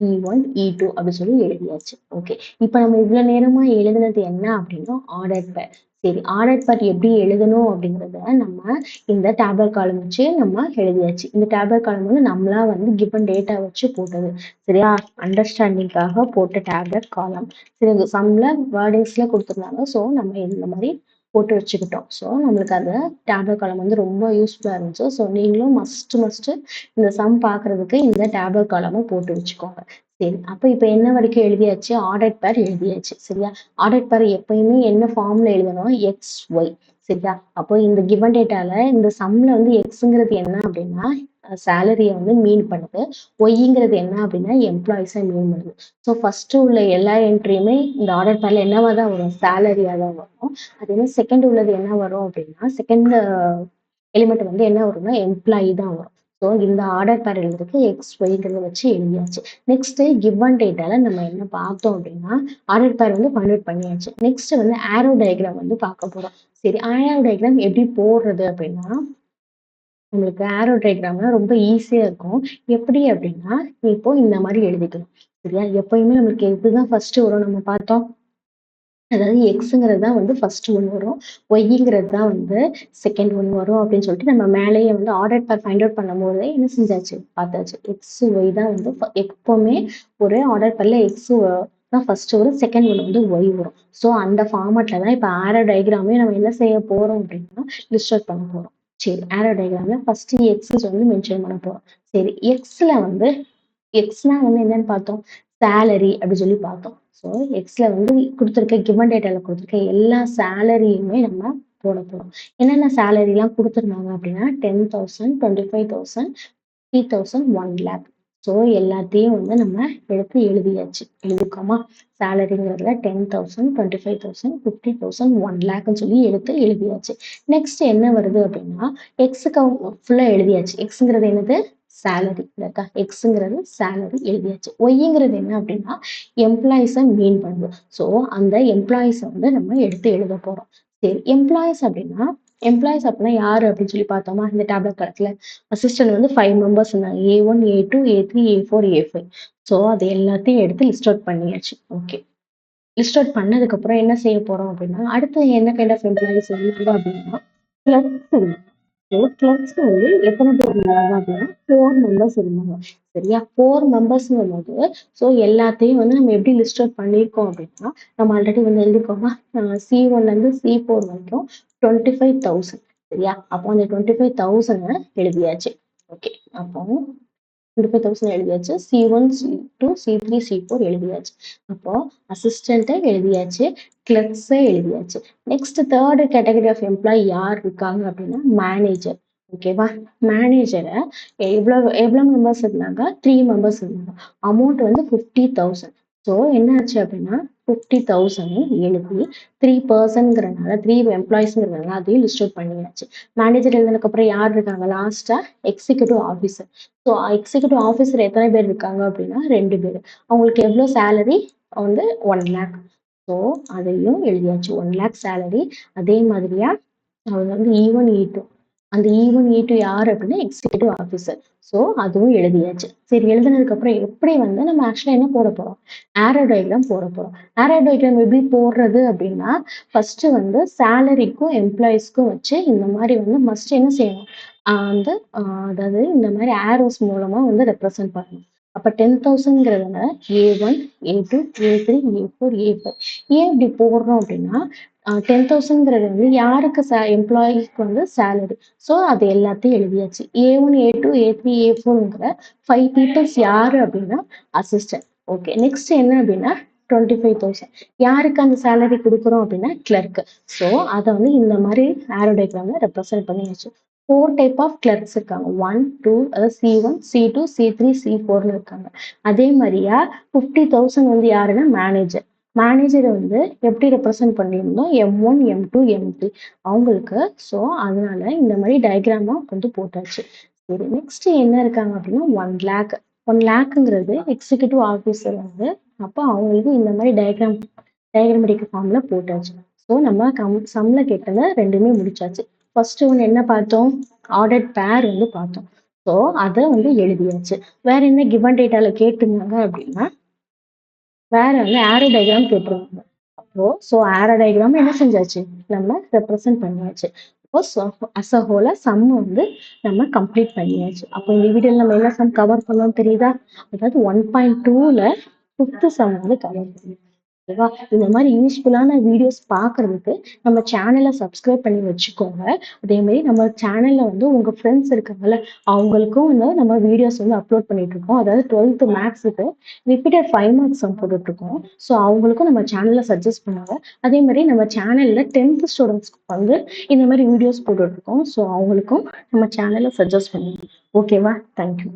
E1, E2 அப்படி சொல்லி எழுதியாச்சு. ஓகே. இப்ப நம்ம இவ்வளவு நேரமா எழுதுனது என்ன அப்படின்னா ஆர்டர் பேர். சரி, ஆர்டர் பேர் எப்படி எழுதணும் அப்படிங்கிறத நம்ம இந்த டேபுலர் காலம் வச்சு நம்ம எழுதியாச்சு. இந்த டேபுலர் காலம் வந்து நம்மளா வந்து கிவன் டேட்டா வச்சு போட்டது. சரியா? அண்டர்ஸ்டாண்டிங்காக போட்ட டேபுலர் காலம். சரி, இந்த சம்ல வேர்டிங்ஸ்ல கொடுத்துருந்தாங்க. ஸோ நம்ம இந்த மாதிரி போட்டு வச்சுக்கிட்டோம். ஸோ நம்மளுக்கு அந்த டேபுலர் காலம் வந்து ரொம்ப யூஸ்ஃபுல்லா இருந்துச்சு. ஸோ நீங்களும் மஸ்ட் இந்த சம் பார்க்கறதுக்கு இந்த டேபுலர் காலமும் போட்டு வச்சுக்கோங்க. சரி, அப்ப இப்ப என்ன வரைக்கும் எழுதியாச்சு? ஆர்டர் பேர் எழுதியாச்சு. சரியா? ஆர்டர் பேர் எப்பயுமே என்ன ஃபார்ம்ல எழுதணும்? X y. சரியா? அப்போ இந்த கிவன் டேட்டால இந்த சம்ல வந்து எக்ஸ்ங்கிறது என்ன அப்படின்னா சேலரியை வந்து மீன் பண்ணுது. ஒய்ங்கிறது என்ன அப்படின்னா எம்ப்ளாயிஸை மீன் பண்ணுது. ஸோ ஃபர்ஸ்ட் உள்ள எல்லா என்ட்ரியுமே இந்த ஆர்டர் பேர்ல என்னவா தான் வரும்? சேலரியா தான் வரும். அதே மாதிரி செகண்ட் உள்ளது என்ன வரும் அப்படின்னா செகண்ட் எலிமெண்ட் வந்து என்ன வரும்னா எம்ப்ளாயி தான் வரும். ஸோ இந்த ஆர்டர் பேர் எழுதுறதுக்கு எக்ஸ் ஒய்ங்கிறத வச்சு எழுதியாச்சு. நெக்ஸ்ட் கிவன் டேட்டால நம்ம என்ன பார்த்தோம் அப்படின்னா ஆர்டர் பேர் வந்து கன்வெர்ட் பண்ணியாச்சு. நெக்ஸ்ட் வந்து ஆரோ டயக்ராம் வந்து பார்க்க போறோம். சரி, ஆரோ டயக்ராம் எப்படி போடுறது அப்படின்னா உங்களுக்கு ஆரோ டயக்ராம்னா ரொம்ப ஈஸியா இருக்கும். எப்படி அப்படின்னா இப்போ இந்த மாதிரி எழுதிக்கணும். சரியா? எப்பயுமே நம்மளுக்கு எதுதான் ஃபர்ஸ்ட் வரும் நம்ம பார்த்தோம். அதாவது எக்ஸுங்கிறது தான் வந்து ஃபர்ஸ்ட் ஒன் வரும். ஒய்ங்கிறது தான் வந்து செகண்ட் ஒன் வரும் அப்படின்னு சொல்லிட்டு நம்ம மேலேயே வந்து ஆர்டர் பேர் ஃபைண்ட் அவுட் பண்ணும்போதே என்ன செஞ்சாச்சு? பார்த்தாச்சு. எக்ஸ் ஒய் தான் வந்து எப்பவுமே ஒரு ஆர்டர் பேர்ல எக்ஸ் தான் ஃபர்ஸ்ட் வரும், செகண்ட் ஒன் வந்து ஒய் வரும். ஸோ அந்த ஃபார்மட்ல தான் இப்போ ஆரோ டயக்ராமே நம்ம என்ன செய்ய போறோம் அப்படின்னா லிஸ்ட் அவுட் பண்ண போறோம். சரி, ஆரோ டயக்ராம்ல ஃபர்ஸ்ட் எக்ஸ் வந்து மென்ஷன் பண்ண போறோம். சரி, எக்ஸ்ல வந்து எக்ஸ்னா வந்து என்னன்னு பார்த்தோம்? சேலரி அப்படி சொல்லி பார்த்தோம். ஸோ எக்ஸ்ல வந்து கொடுத்துருக்க கிவன் டேட்டால கொடுத்துருக்க எல்லா சேலரியுமே நம்ம போட போறோம். என்னென்ன சேலரி எல்லாம் கொடுத்துருந்தாங்க அப்படின்னா 10,000, 25,000, 3,000, 1 lakh. ஸோ எல்லாத்தையும் வந்து நம்ம எடுத்து எழுதியாச்சு. எழுதிக்கோமா? சேலரிங்கிறதுல 10,000, 25,000, 50,000, 1 லேக்னு சொல்லி எடுத்து எழுதியாச்சு. நெக்ஸ்ட் என்ன வருது அப்படின்னா எக்ஸுக்கு ஃபுல்லா எழுதியாச்சு. எக்ஸுங்கிறது என்னது? சேலரி இருக்கா, எக்ஸுங்கிறது சேலரி எழுதியாச்சு. ஒய்ங்கிறது என்ன அப்படின்னா எம்ப்ளாயிஸை மீன் பண்ணுது. ஸோ அந்த எம்ப்ளாயிஸை வந்து நம்ம எடுத்து எழுத போறோம். சரி, எம்ப்ளாயிஸ் அப்படின்னா எம்ப்ளாயிஸ் அப்படின்னா யாரு அப்படின்னு சொல்லி பார்த்தோமா, இந்த டேப்லெட் கலத்துல அசிஸ்டன்ட் வந்து 5 மெம்பர்ஸ் இருந்தாங்க. A1, A2, A3, A4, A5. So அது எல்லாத்தையும் எடுத்து லிஸ்ட் அவுட் பண்ணியாச்சு. ஓகே, லிஸ்ட் அவுட் பண்ணதுக்கப்புறம் என்ன செய்ய போறோம் அப்படின்னா, அடுத்து என்ன கைண்ட் ஆஃப் எம்ப்ளாயிஸ் இருந்தாங்க அப்படின்னா, கிளர்க்ஸ் இருந்தாங்க. ஸோ கிளர்க்ஸ் வந்து எத்தனை பேர் இருந்தாங்க அப்படின்னா 4 மெம்பர்ஸ் இருந்தாங்க. சரியா? 4 மெம்பர்ஸ்ங்கும்போது, ஸோ எல்லாத்தையும் வந்து நம்ம எப்படி லிஸ்ட் அவுட் பண்ணியிருக்கோம் அப்படின்னா, நம்ம ஆல்ரெடி வந்து எழுதியிருக்கோமா, C1லேருந்து C4 வரைக்கும் 25,000. சரியா? அப்போ அந்த 25,000 எழுதியாச்சு. ஓகே, அப்போ 25,000 எழுதியாச்சு. C1, C2, C3, C4 எழுதியாச்சு. அப்போ அசிஸ்டண்ட்டை எழுதியாச்சு. கிளர்க்ஸை எழுதியாச்சு. Next third category of employee யார் இருக்காங்க அப்படின்னா மேனேஜர். ஓகேவா? மேனேஜரை எவ்வளவு மெம்பர்ஸ் இருந்தாங்க? 3 மெம்பர்ஸ் இருந்தாங்க. அமௌண்ட் வந்து 50,000. ஸோ என்ன ஆச்சு அப்படின்னா 50,000 எழுதி 3 பர்சன்ங்கிறனால 3 எம்ப்ளாயிஸ்ங்கிறனால அதையும் லிஸ்ட் அவுட் பண்ணியாச்சு. மேனேஜர் எழுதுனதுக்கு அப்புறம் யார் இருக்காங்க? லாஸ்டா executive officer. So executive officer எத்தனை பேர் இருக்காங்க அப்படின்னா 2 பேர். அவங்களுக்கு எவ்வளோ சேலரி வந்து 1 லேக். ஸோ அதையும் எழுதியாச்சு. 1 லேக் சேலரி. அதே மாதிரியா அவங்க வந்து E1, E2. அந்த E1, E2 யார் அப்படின்னா எக்ஸிக்யூட்டிவ் ஆஃபீஸர். ஸோ அதுவும் எழுதியாச்சு. சரி, எழுதுனதுக்கு அப்புறம் எப்படி வந்து நம்ம ஆக்சுவலா என்ன போட போறோம்? ஆரோ டயக்ராம் போட போறோம். ஆரோ டயக்ராம் எப்படி போடுறது அப்படின்னா, ஃபர்ஸ்ட் வந்து சேலரிக்கும் எம்ப்ளாயிஸ்க்கும் வச்சு இந்த மாதிரி வந்து மஸ்ட் என்ன செய்யணும், வந்து அதாவது இந்த மாதிரி ஆரோஸ் மூலமா வந்து ரெப்ரசென்ட் பண்ணணும். அப்ப 10,000ங்கிறதுல A1, A2, A3, A4, A5. ஏன் இப்படி போடுறோம் அப்படின்னா, 10,000ங்கிறது வந்து யாருக்கு எம்ப்ளாயிக்கு வந்து சேலரி. ஸோ அது எல்லாத்தையும் எழுதியாச்சு. A1, A2, A3, A4ங்கிற 5 பீப்புள்ஸ் யாரு அப்படின்னா அசிஸ்டன்ட். ஓகே, நெக்ஸ்ட் என்ன அப்படின்னா 25,000 யாருக்கு அந்த சேலரி கொடுக்குறோம் அப்படின்னா கிளர்க். ஸோ அதை வந்து இந்த மாதிரி ஆரோ டயக்ராம்ல ரெப்ரசென்ட் பண்ணியாச்சு. 4 டைப் ஆஃப் கிளர்க்ஸ் இருக்காங்க. 1, 2, அதாவது C1, C2, C3, C4ன்னு இருக்காங்க. அதே மாதிரியா 50,000 வந்து யாருன்னா மேனேஜர். மேனேஜரை வந்து எப்படி ரெப்ரசென்ட் பண்ணியிருந்தோம்? M1, M2, M3 அவங்களுக்கு. ஸோ அதனால இந்த மாதிரி டயக்ராமா வந்து போட்டாச்சு. சரி, நெக்ஸ்ட் என்ன இருக்காங்க அப்படின்னா 1 லேக். 1 லேக்குங்கிறது எக்ஸிக்யூட்டிவ் ஆஃபீஸர் வந்து, அப்போ அவங்களுக்கு இந்த மாதிரி டயக்ராமெட்டிக் ஃபார்ம்ல போட்டாச்சு. ஸோ நம்ம சம்ல கேட்டதை ரெண்டுமே முடிச்சாச்சு. ஃபர்ஸ்ட் ஒன்று என்ன பார்த்தோம்? ஆர்டர்ட் பேர் வந்து பார்த்தோம். ஸோ அதை வந்து எழுதியாச்சு. வேற என்ன கிவன் டேட்டால கேட்டிருந்தாங்க அப்படின்னா, வேற வந்து ஆரோ டயக்ராம் கேட்டிருந்தாங்க. அப்போ ஸோ ஆரோ டயக்ராம் என்ன செஞ்சாச்சு, நம்ம ரெப்ரசென்ட் பண்ணியாச்சு. அப்போ அஸ் அ ஹோலா சம் வந்து நம்ம கம்ப்ளீட் பண்ணியாச்சு. அப்போ இந்த வீடியோல நம்ம என்ன சம் கவர் பண்ணோம் தெரியுதா? அதாவது 1.2ல 5th சம் வந்து கவர் பண்ணோம். ஓகேவா? இந்த மாதிரி யூஸ்ஃபுல்லான வீடியோஸ் பார்க்கறதுக்கு நம்ம சேனலை சப்ஸ்கிரைப் பண்ணி வச்சுக்கோங்க. அதே மாதிரி நம்ம சேனல்ல வந்து உங்க ஃப்ரெண்ட்ஸ் இருக்காங்கல்ல, அவங்களுக்கும் வந்து நம்ம வீடியோஸ் வந்து அப்லோட் பண்ணிட்டு இருக்கோம். அதாவது 12th மேக்ஸுக்கு ரிப்பீட்டட் 5 மார்க்ஸ் சம் போட்டுட்டு இருக்கோம். ஸோ அவங்களுக்கும் நம்ம சேனல்ல சஜஸ்ட் பண்ணுங்க. அதே மாதிரி நம்ம சேனல்ல 10th ஸ்டூடெண்ட்ஸ்க்கு வந்து இந்த மாதிரி வீடியோஸ் போட்டுட்டு இருக்கோம். ஸோ அவங்களுக்கும் நம்ம சேனலை சஜஸ்ட் பண்ணுங்க. ஓகேவா? தேங்க்யூ.